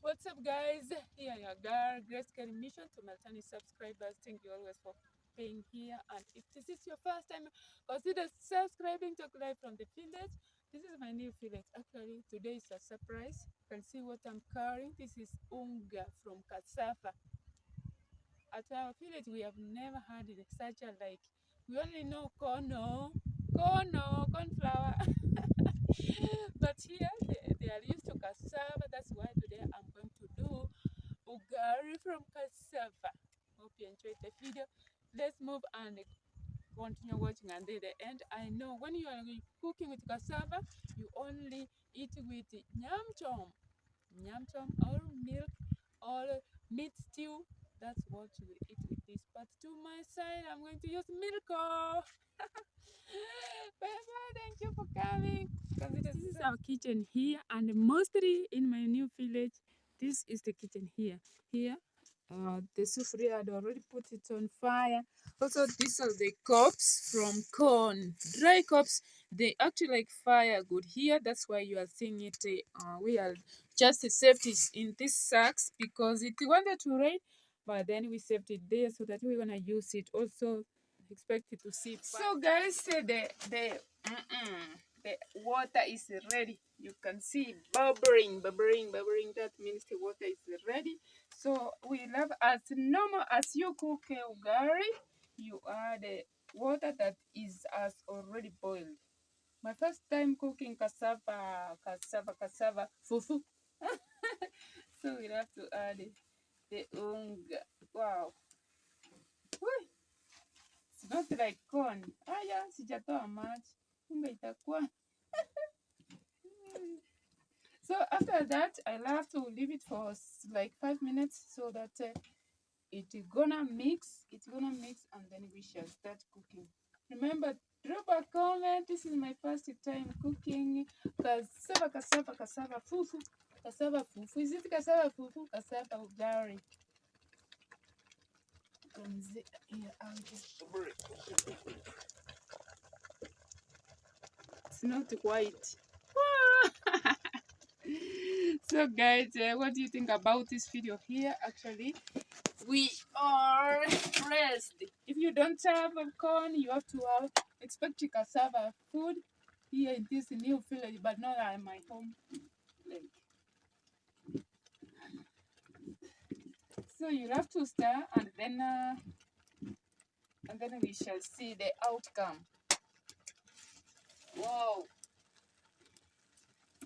What's up, guys? Here your girl, Grace Carry Mission. To my channel subscribers, thank you always for being here. And if this is your first time, consider subscribing to Live from the Village. This is my new village. Actually, today is a surprise. You can see what I'm carrying. This is unga from cassava. At our village, we have never had such a like. We only know corn flour. But here they are used to cassava. That's why today I'm going to do ugari from cassava. Hope you enjoyed the video. Let's move and continue watching until the end. I know when you are cooking with cassava, you only eat with nyam chom or milk or meat stew. That's what you will eat with this. But to my side, I'm going to use milk. Bye-bye, thank you for coming. This is our kitchen here, and mostly in my new village, this is the kitchen here. The sufria had already put it on fire. Also, these are the cups from corn. Dry cups, they actually like fire good here. That's why you are seeing it. We are just saved it in these sacks because it wanted to rain, but then we saved it there so that we're gonna use it. Also, expected to see fire. So, guys, the water is ready. You can see bubbling. That means the water is ready. So we love as normal as you cook ugari, you add the water that is as already boiled. My first time cooking cassava fufu. So we have to add the unga. Wow. Woo. It's not like corn. Yeah, sijatoa much. Unga itakuwa. So after that, I love to leave it for like 5 minutes so that it's gonna mix, and then we shall start cooking. Remember, drop a comment. This is my first time cooking cassava fufu. Cassava fufu. Is it cassava fufu? Cassava ugari. It's not white. So guys, what do you think about this video here? Actually, we are blessed. If you don't have corn, you have to expect cassava food here in this new village, but not at my home. So you have to stir, and then we shall see the outcome. Wow!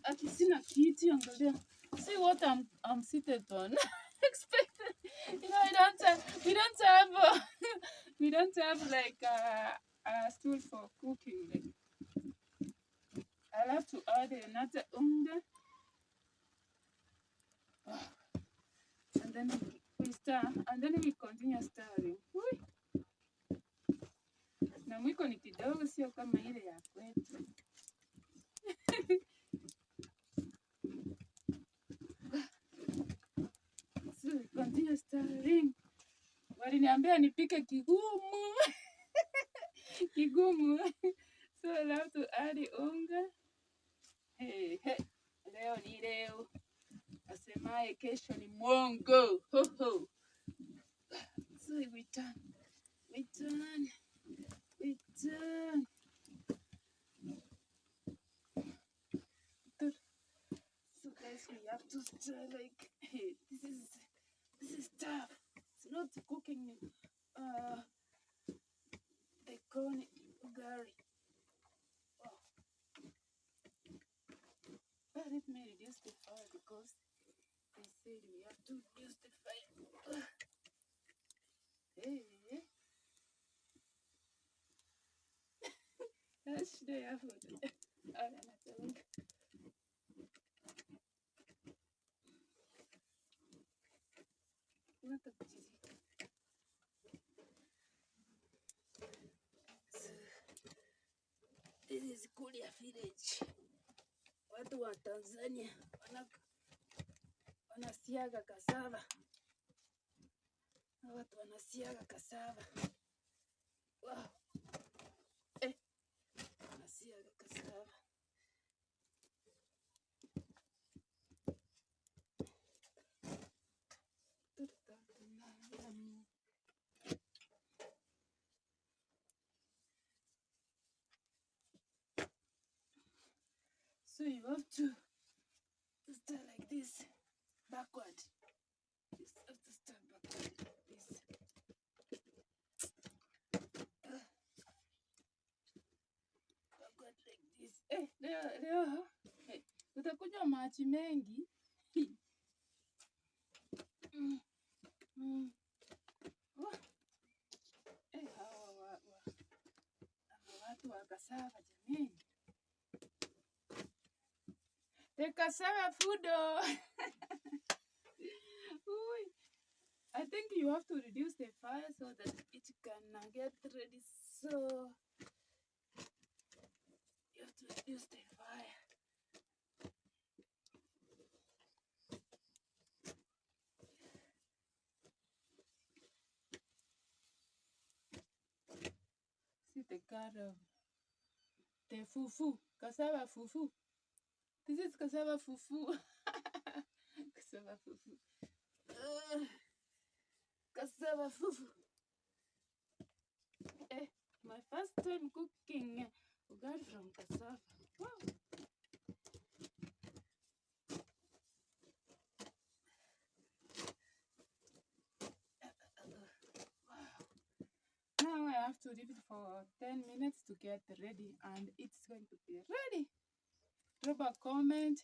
Akisina kiti, angalia. See what I'm seated on. Expected, we don't have like a stool for cooking. Like, I'll have to add another unga, and then we stir, and then we continue stirring. Na mwiko ni kidogo, sio kama ile ya kwetu. So we continue stirring. Waliniambia nipike kigumu. So I'll have to add the unga. Hey. Leo ni leo. Asemaye kesho ni mwongo. Ho. So we turn. So guys, we have to stir like, hey, this is tough. It's not cooking the corn ugari. Oh. But let me reduce the fire because they said we have to reduce the fire. Hey. That's the effort. This is Kulia village. What watu wa Tanzania wanasiaga cassava. Watu wanasiaga cassava. Wow. Wanasiaga cassava. So you have to start like this, backward. You have to start backward like this. Backward like this. Leo. Utakunywa maji mengi. Hawa watu wa cassava jamani. The cassava food. I think you have to reduce the fire so that it can get ready. So you have to reduce the fire. See the color of the fufu, cassava fufu. This is cassava fufu. Cassava fufu. Cassava fufu. My first time cooking ugali from cassava. Wow. Now I have to leave it for 10 minutes to get ready, and it's going to be ready. Drop a comment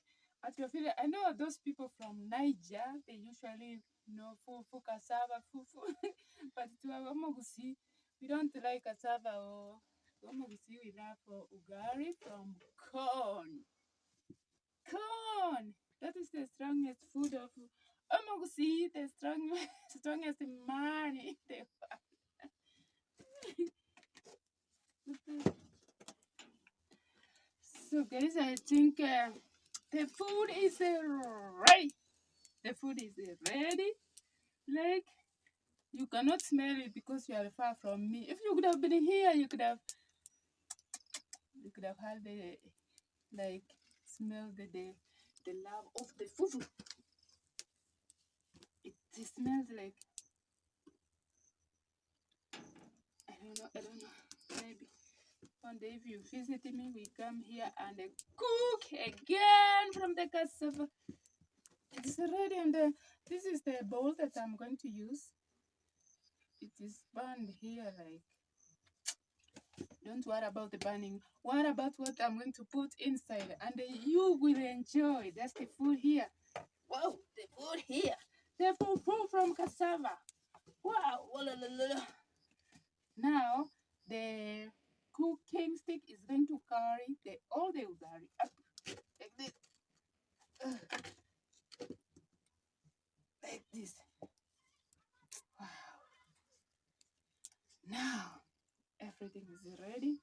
at your feeling. I know those people from Niger, they usually know fufu, cassava, fufu. But to Wamogusi, we don't like cassava or Wamogusi, we love ugali from corn. Corn! That is the strongest food of Wamogusi, the strongest money. So guys, I think the food is ready. The food is ready. Like, you cannot smell it because you are far from me. If you could have been here, you could have had the smell the love of the fufu. It smells like, I don't know. Maybe one day if you visit me, we come here and cook again from the cassava. It's ready, and this is the bowl that I'm going to use. It is burned here, like, don't worry about the burning. Worry about what I'm going to put inside, and you will enjoy. That's the food here. Wow, the food here. The food from cassava. Wow. Now, the cooking stick is going to carry all the ugali up like this. Like this. Wow. Now, everything is ready.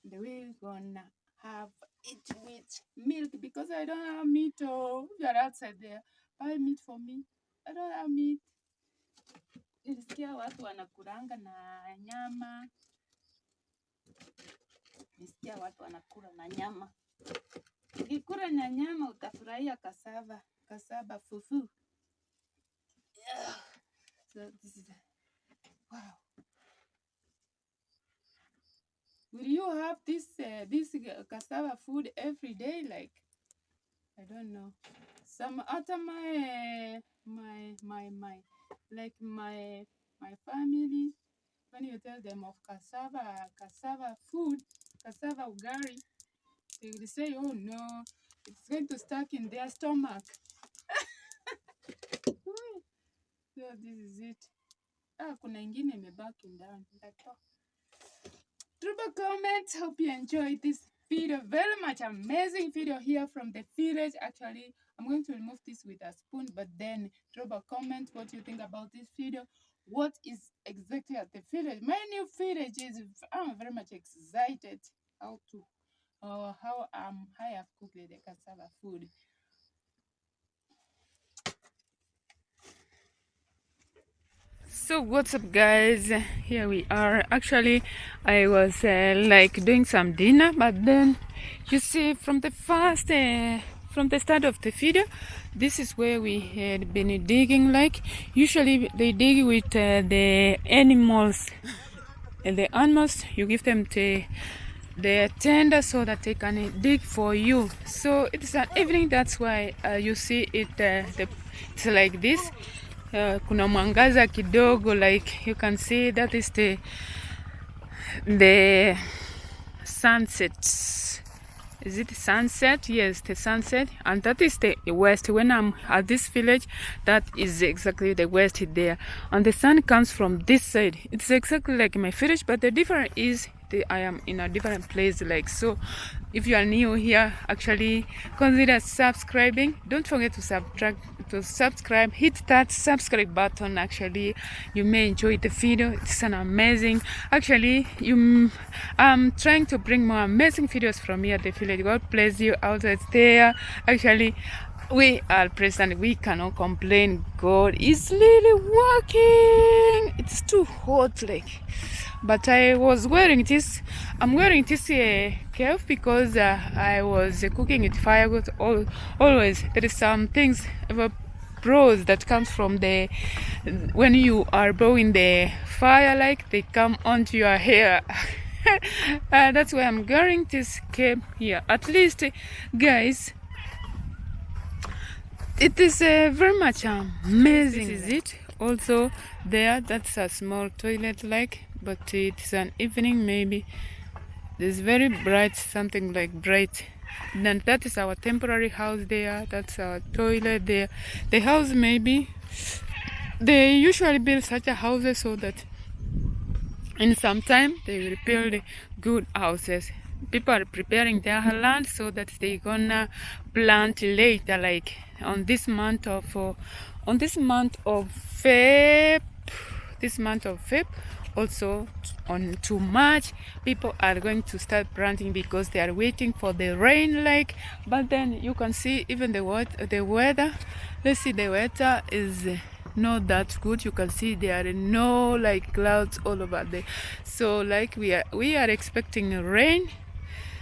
And we're gonna have it with milk because I don't have meat. Oh, you are outside there. Buy meat for me. I don't have meat. Nilisikia watu wanakuranga na nyama. Nilisikia watu wanakula na nyama. Ukikula na nyama utafurahia cassava fufu. Yeah. So this is wow. Will you have this cassava food every day? Like, I don't know. Some other my family, when you tell them of cassava food, cassava ugali, they will say, oh no, it's going to stuck in their stomach. So this is it. Kuna ingine imebaki ndani. Drop a comment. Hope you enjoyed this video. Very much amazing video here from the village. Actually, I'm going to remove this with a spoon, but then drop a comment what you think about this video. What is exactly at the village? My new village is, I'm very much excited how how I have cooked the cassava food. So what's up, guys? Here we are. Actually, I was like doing some dinner, but then you see from the start of the video, this is where we had been digging. Like usually they dig with the animals, and the animals you give them the tender so that they can dig for you. So it's an evening, that's why you see it it's like this. Kuna mwangaza kidogo, like you can see that is the sunset. Is it sunset? Yes, the sunset. And that is the west. When I'm at this village, that is exactly the west there. And the sun comes from this side. It's exactly like my village, but the difference is I am in a different place. Like, so if you are new here, actually consider subscribing. Don't forget to subscribe. Hit that subscribe button. Actually, you may enjoy the video. It's an amazing. Actually, I'm trying to bring more amazing videos from here at the village. God bless you out there. Actually, we are present. We cannot complain. God is really working. It's too hot, like. But I was wearing this. I'm wearing this cap because I was cooking with firewood. Always there is some things pros that comes from the when you are blowing the fire, like they come onto your hair. That's why I'm wearing this cap here. At least, guys, it is very much amazing. This is it. Also there, that's a small toilet, like, but it's an evening. Maybe there's very bright, something like bright. Then that is our temporary house there. That's our toilet there. The house, maybe they usually build such a houses so that in some time they will build good houses. People are preparing their land so that they gonna plant later, like on this month of Feb. Also on to March, people are going to start planting because they are waiting for the rain, like. But then you can see even the weather. Let's see, the weather is not that good. You can see there are no like clouds all over there. So like we are expecting rain.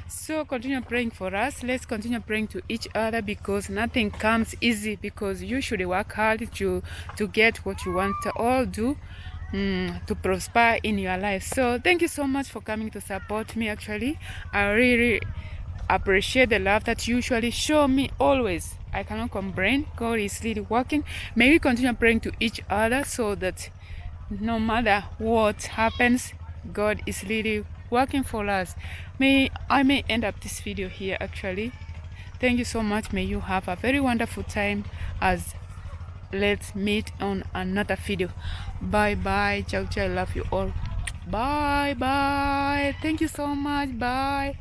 So continue praying for us. Let's continue praying to each other, because nothing comes easy, because you should work hard to get what you want to all do. To prosper in your life. So thank you so much for coming to support me. Actually, I really appreciate the love that you usually show me always. I cannot complain. God is really working. May we continue praying to each other so that no matter what happens, God is really working for us. I may end up this video here. Actually, thank you so much. May you have a very wonderful time. As let's meet on another video. Bye bye. Ciao ciao. I love you all. Bye bye. Thank you so much. Bye.